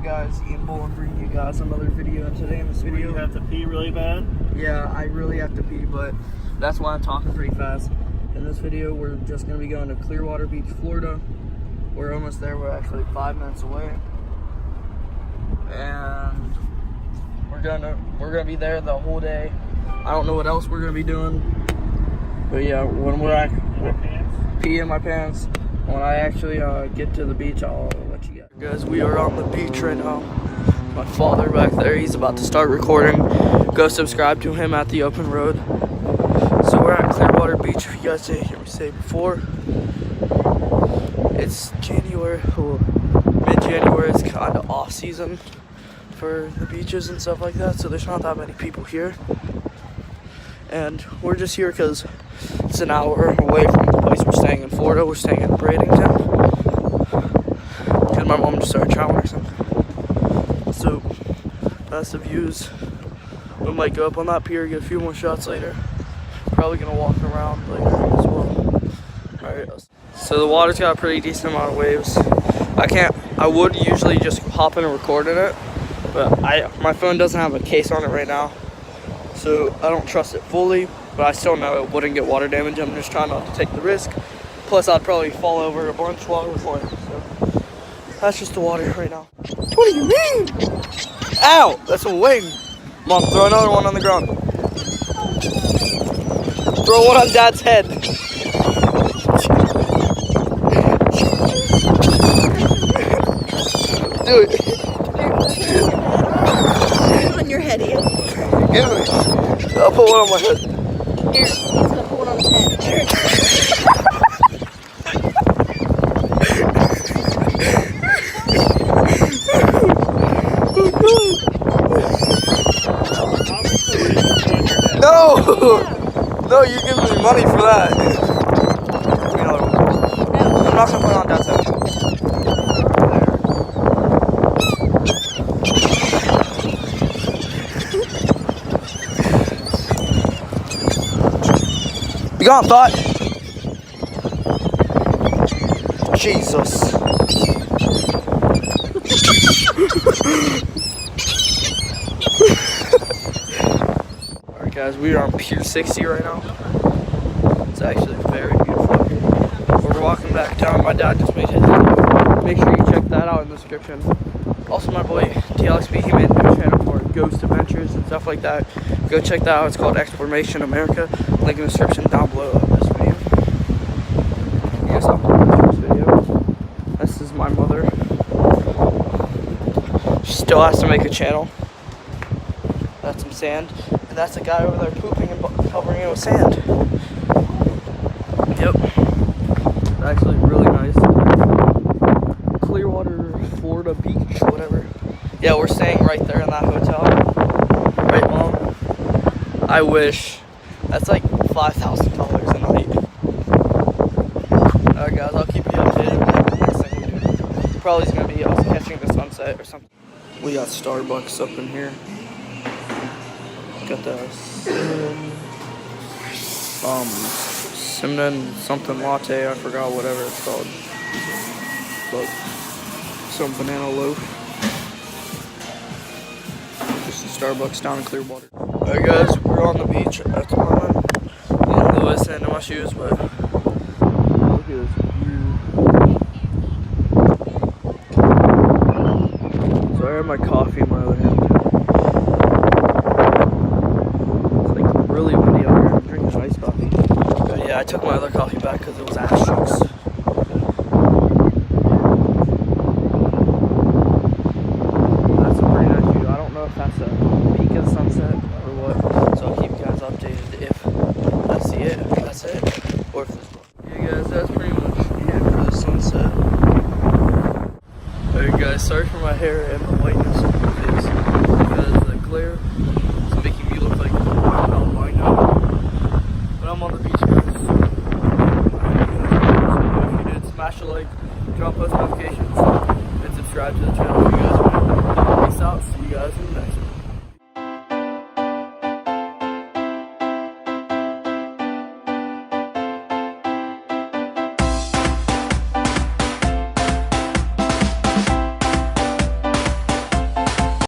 guys? Ian Bull and bringing you guys another video, and today in this video you have to pee really bad? Yeah, I really have to pee, but that's why I'm talking pretty fast. In this video we're just going to be going to Clearwater Beach, Florida. We're almost there. We're actually 5 minutes away, and we're gonna be there the whole day. I don't know what else we're gonna be doing, but yeah, when we're pee in my pants. When I actually get to the beach, I'll let you guys. We are on the beach right now. My father back there, he's about to start recording. Go subscribe to him at the open road. So we're at Clearwater Beach. If you guys didn't hear me say before, it's January, mid-January. It's kind of off season for the beaches and stuff like that, so there's not that many people here. And we're just here because it's an hour away from the place we're staying in Florida. We're staying in Bradenton because my mom just started traveling or something. So that's the views. We might go up on that pier, get a few more shots later. Probably gonna walk around later as well. Alright, so the water's got a pretty decent amount of waves. I would usually just hop in and record in it, but my phone doesn't have a case on it right now, so I don't trust it fully, but I still know it wouldn't get water damage. I'm just trying not to take the risk. Plus, I'd probably fall over a bunch while recording, so that's just the water right now. What do you mean? Ow! That's a wing. Mom, throw another one on the ground. Throw one on Dad's head. Do it. On your head, Ian. Give me. I'll put one on my head. Here, he's gonna put one on his head. No! No, you're giving me money for that. Give me another one. No. I'm not gonna put it on Dad's head. You gone, thought? Jesus. Alright guys, we are on Pier 60 right now. It's actually very beautiful here. We're walking back down. My dad just made his video. Make sure you check that out in the description. Also, my boy TLXB, he made a new channel for ghost adventures and stuff like that. Go check that out. It's called Exploration America. Link in the description down below of this video. You guys have to watch this video. This is my mother. She still has to make a channel. That's some sand. And that's a guy over there pooping and covering it with sand. Yep. It's actually really nice. Clearwater, Florida Beach, whatever. Yeah, we're staying right there in that hotel. Right, Mom? I wish. That's like $5,000 a night. Alright guys, I'll keep you updated with the next thing we do. Probably going to be us catching the sunset or something. We got Starbucks up in here. Got the cinnamon something latte, I forgot whatever it's called. But some banana loaf. Just a Starbucks down in Clearwater. Alright guys, we're on the beach at the moment. I'm a little bit sand in my shoes, but look at this view. So I have my coffee in my other hand. It's like really windy out here. I'm drinking iced coffee. But yeah, I took my other coffee back because it was ass juice. That's a peak of the sunset or what, so I'll keep you guys updated if I see it, if that's it, or if there's more. Yeah guys, that's pretty much it for the sunset. Alright guys, sorry for my hair and the whiteness of my face, because the glare is making me look like an albino. But I'm on the beach guys. If you did, smash a like, drop post notifications, and subscribe to the channel if you guys want. Peace out, see you guys in the next one.